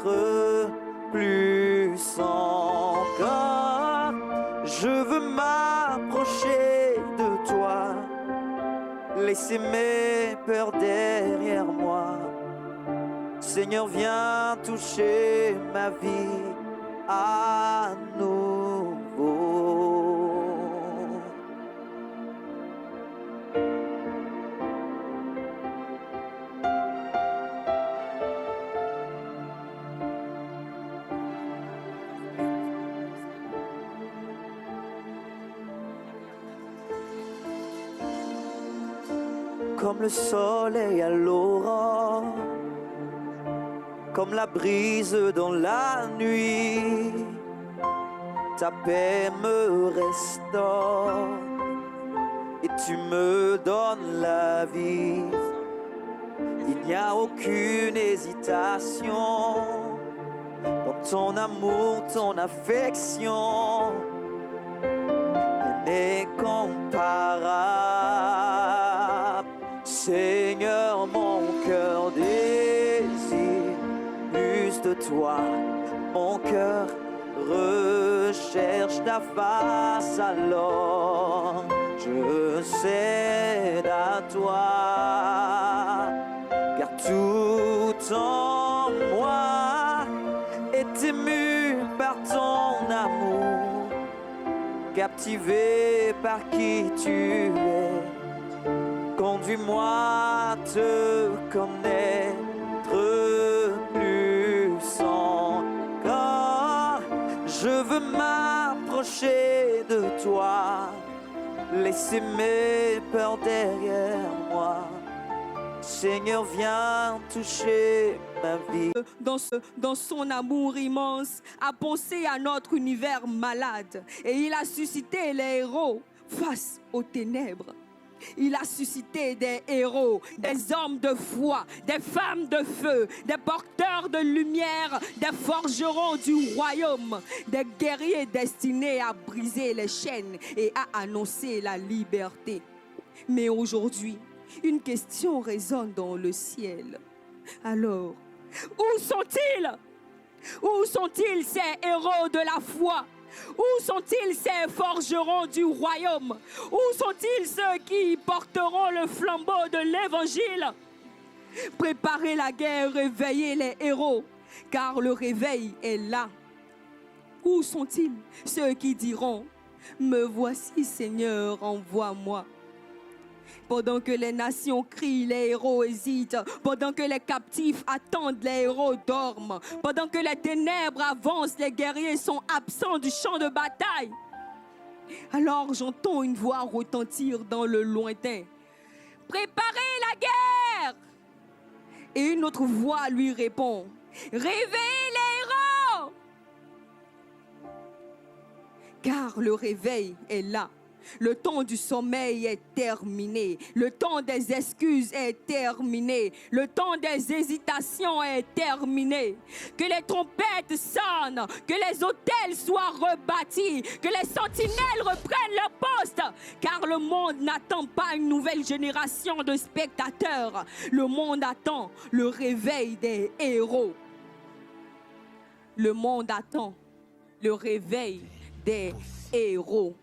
connaître plus encore. Je veux m'approcher de toi, laisser mes peurs derrière moi. Seigneur, viens toucher ma vie à nouveau. Comme le soleil à l'aurore, comme la brise dans la nuit, ta paix me restaure et tu me donnes la vie. Il n'y a aucune hésitation dans ton amour, ton affection. Rien n'est comparable. Seigneur, mon cœur désire plus de toi. Mon cœur recherche ta face, alors je cède à toi. Car tout en moi est ému par ton amour, captivé par qui tu es. Conduis-moi à te connaître plus encore. Je veux m'approcher de toi, laisser mes peurs derrière moi. Seigneur, viens toucher ma vie. Dans son amour immense, a pensé à notre univers malade. Et il a suscité les héros face aux ténèbres. Il a suscité des héros, des hommes de foi, des femmes de feu, des porteurs de lumière, des forgerons du royaume, des guerriers destinés à briser les chaînes et à annoncer la liberté. Mais aujourd'hui, une question résonne dans le ciel. Alors, où sont-ils? Où sont-ils ces héros de la foi? Où sont-ils ces forgerons du royaume? Où sont-ils ceux qui porteront le flambeau de l'évangile? Préparez la guerre, réveillez les héros, car le réveil est là. Où sont-ils ceux qui diront: me voici Seigneur, envoie-moi? Pendant que les nations crient, les héros hésitent. Pendant que les captifs attendent, les héros dorment. Pendant que les ténèbres avancent, les guerriers sont absents du champ de bataille. Alors j'entends une voix retentir dans le lointain: préparez la guerre! Et une autre voix lui répond: réveillez les héros! Car le réveil est là. Le temps du sommeil est terminé. Le temps des excuses est terminé. Le temps des hésitations est terminé. Que les trompettes sonnent, que les autels soient rebâtis, que les sentinelles reprennent leur poste. Car le monde n'attend pas une nouvelle génération de spectateurs. Le monde attend le réveil des héros. Le monde attend le réveil des héros.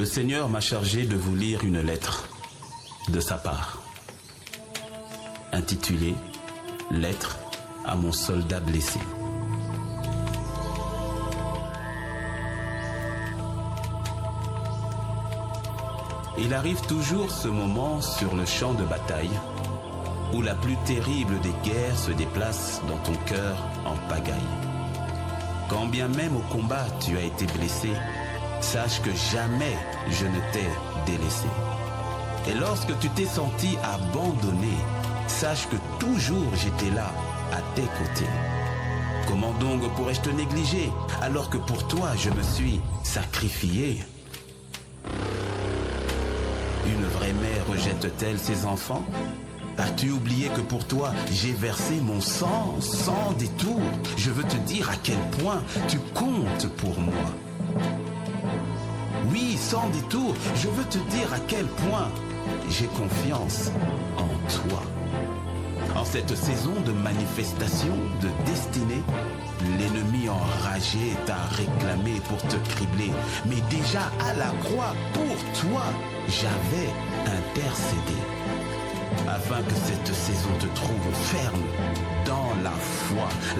Le Seigneur m'a chargé de vous lire une lettre de sa part, intitulée « Lettre à mon soldat blessé ». Il arrive toujours ce moment sur le champ de bataille où la plus terrible des guerres se déplace dans ton cœur en pagaille. Quand bien même au combat tu as été blessé, sache que jamais je ne t'ai délaissé. Et lorsque tu t'es senti abandonné, sache que toujours j'étais là, à tes côtés. Comment donc pourrais-je te négliger alors que pour toi je me suis sacrifié? Une vraie mère rejette-t-elle ses enfants? As-tu oublié que pour toi, j'ai versé mon sang sans détour? Je veux te dire à quel point tu comptes pour moi. Oui, sans détour, je veux te dire à quel point j'ai confiance en toi. En cette saison de manifestation, de destinée, l'ennemi enragé t'a réclamé pour te cribler. Mais déjà à la croix, pour toi, j'avais intercédé. Afin que cette saison te trouve ferme dans la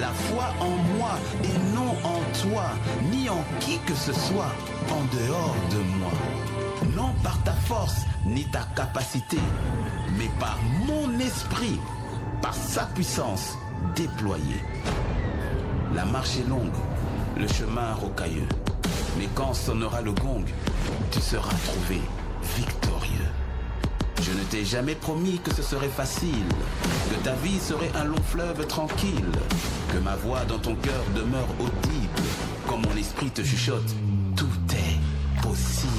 foi en moi et non en toi, ni en qui que ce soit en dehors de moi. Non par ta force ni ta capacité, mais par mon esprit, par sa puissance déployée. La marche est longue, le chemin rocailleux, mais quand sonnera le gong, tu seras trouvé victorieux. Je ne t'ai jamais promis que ce serait facile, que ta vie serait un long fleuve tranquille, que ma voix dans ton cœur demeure audible, quand mon esprit te chuchote, tout est possible.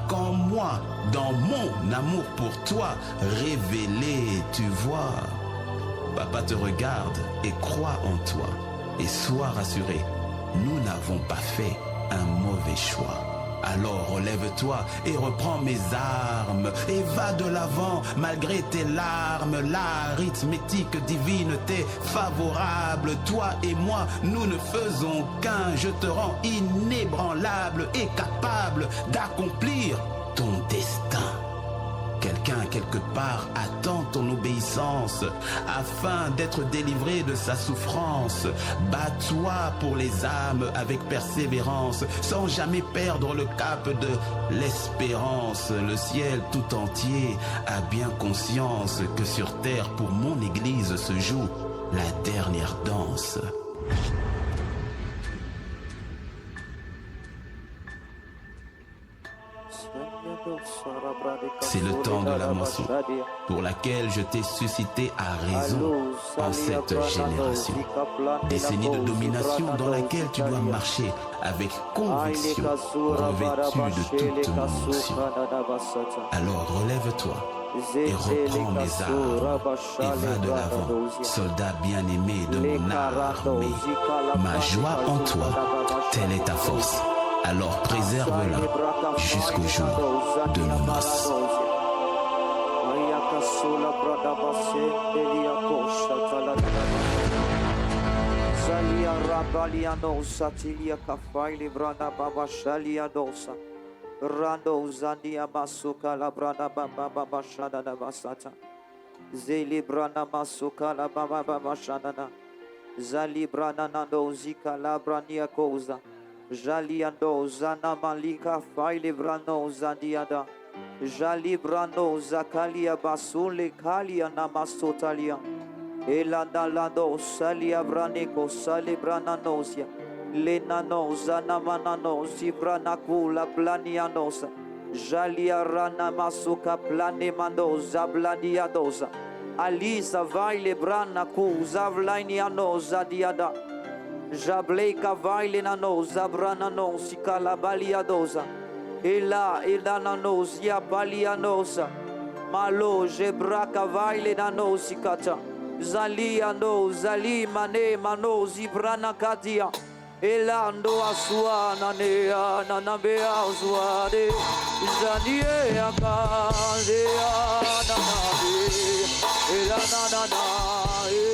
Qu'en moi, dans mon amour pour toi, révélé, tu vois. Papa te regarde et croit en toi. Et sois rassuré, nous n'avons pas fait un mauvais choix. Alors relève-toi et reprends mes armes et va de l'avant malgré tes larmes. L'arithmétique divine t'est favorable. Toi et moi, nous ne faisons qu'un. Je te rends inébranlable et capable d'accomplir ton destin. Quelqu'un quelque part attend ton obéissance afin d'être délivré de sa souffrance. Bats-toi pour les âmes avec persévérance sans jamais perdre le cap de l'espérance. Le ciel tout entier a bien conscience que sur terre pour mon église se joue la dernière danse. C'est le temps de la moisson, pour laquelle je t'ai suscité à raison en cette génération. Décennie de domination dans laquelle tu dois marcher avec conviction, revêtu de toute mon onction. Alors relève-toi et reprends mes armes et va de l'avant, soldat bien-aimé de mon armée. Ma joie en toi, telle est ta force. Alors préserve-la jusqu'au jour de nos noces. Jaliando zana malika faile brano zadiada Jalibrano zakalia basule kalia namasotalia Eladalado salia braneko salibrana nosia Lenano zana manano zibranakula planianosa Jalia rana masuka planemando zabladiadosa Alisa vaile brana ku zavlainianosa diada Jableika vaile no zabrana no sikala baliadosa Ela no zia balianosa Malo jebraka vaile no sikata Zalia no zali mane mano zibrana katia Ela ndo aswana ne ananabea aswade Zanie akaze ananabe Ela nananae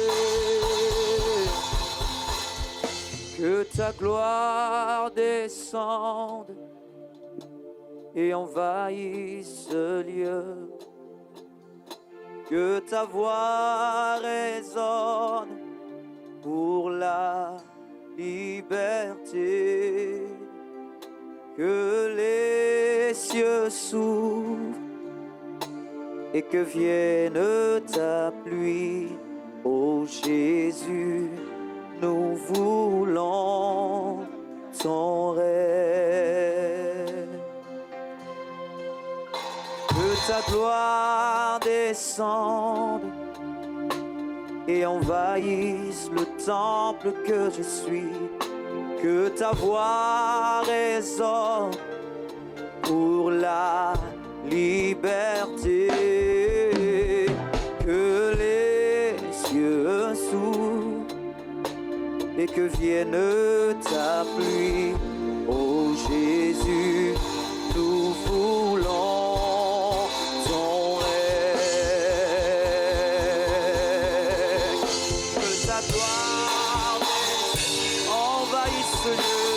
Que ta gloire descende et envahisse ce lieu. Que ta voix résonne pour la liberté. Que les cieux s'ouvrent et que vienne ta pluie. Ô Jésus, nous voulons ton règne. Que ta gloire descende et envahisse le temple que je suis. Que ta voix résonne pour la liberté. Que les cieux s'ouvrent et que vienne ta pluie. Ô Jésus, nous voulons ton règne. Que ta gloire envahisse ce lieu.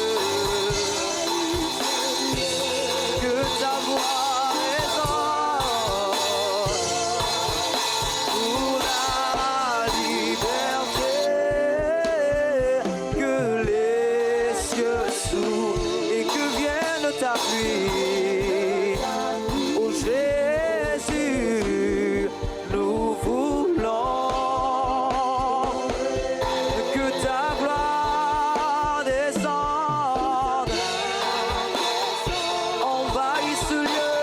Que ta voix résonne pour la liberté. Que les cieux s'ouvrent et que vienne ta pluie. Ô Jésus, nous voulons que ta gloire descende, envahisse ce lieu.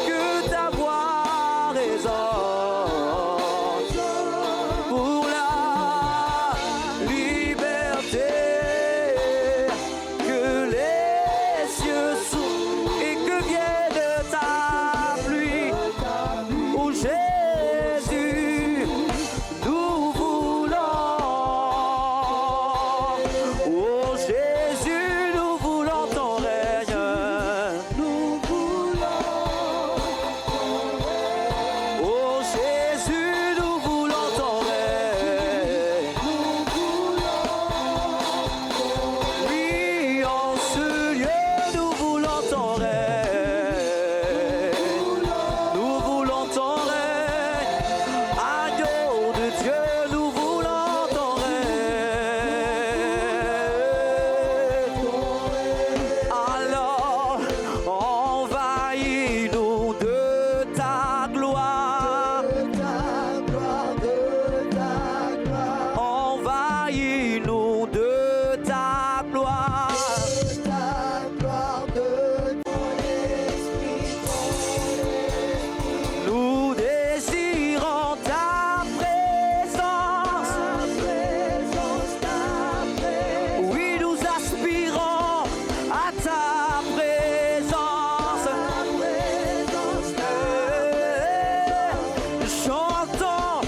Que ta voix résonne pour la liberté. Que les cieux s'ouvrent et que vienne ta pluie. Ô Jésus, nous voulons. Ô Jésus, nous voulons ton règne. Nous voulons. Ô Jésus, nous voulons ton règne. Nous voulons. Oui, en ce lieu, nous voulons ton règne. Nous voulons ton règne. Agneau de Dieu, nous voulons ton règne. Alors, envahis-nous de ta gloire. Envahis-nous de ta gloire. Nous désirons ta présence. Oui, nous aspirons à ta présence. Chantons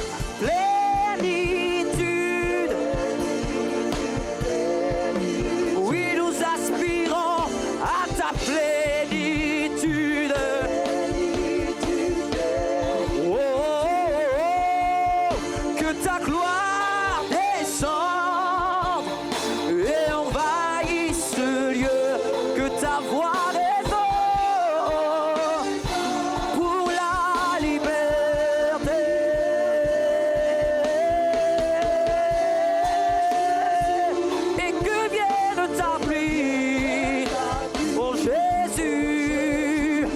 plénitude. Oui, nous aspirons à ta plénitude. Oh, oh, oh, que ta gloire descende et envahisse ce lieu. Que ta voix résonne pour la liberté. Et que vienne ta pluie. Oh Jésus,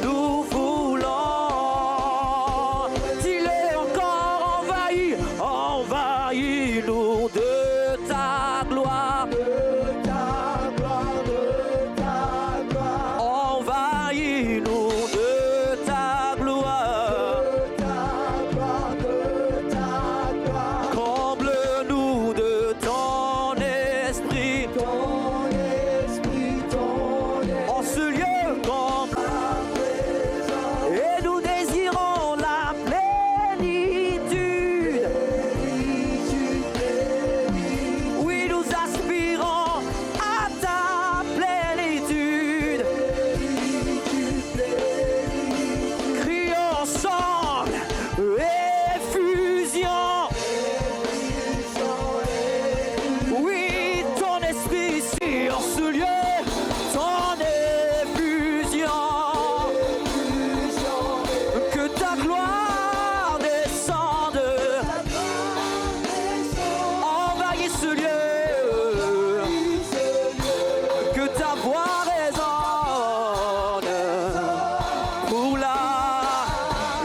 nous voulons. Dis-le encore, envahis, envahis.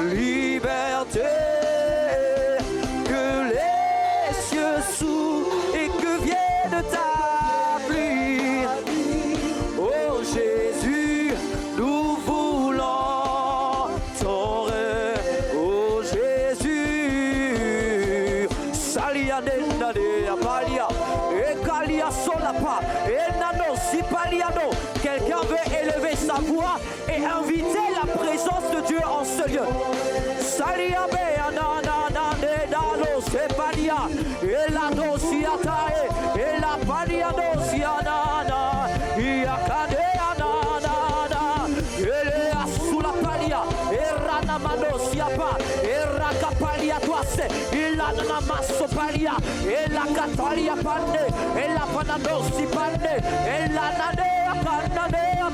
liberté. Que les cieux s'ouvrent et que vienne ta pluie. Oh Jésus, nous voulons ton règne. Oh Jésus, salia nendade apalia, ekalia solapa, enano sipaliano. Quelqu'un veut élever sa voix et inviter la présence de Dieu en ce lieu. Salia beanana nedalo sepalia, elado siatae, elapalia no sianana, iakade anana, elea sulapalia, erana mano siapa, erakapalia toase, ilana masopalia, elakatalia pande, elapanano sipande, elanade.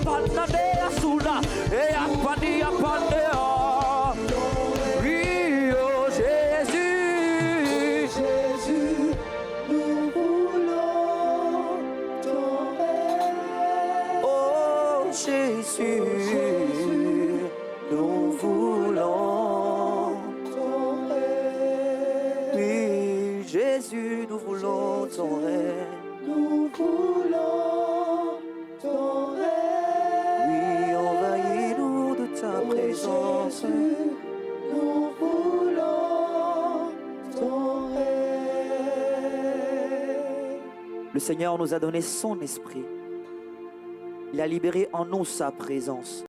Panadea sula, pandia pandea. Oui, oh Jésus, Jésus, nous voulons ton règne. Oh Jésus, nous voulons ton règne. Oui, Jésus, nous voulons ton règne. Nous voulons ton règne. Oui, envahis-nous de ta présence. Nous voulons ton règne. Le Seigneur nous a donné son esprit. Il a libéré en nous sa présence.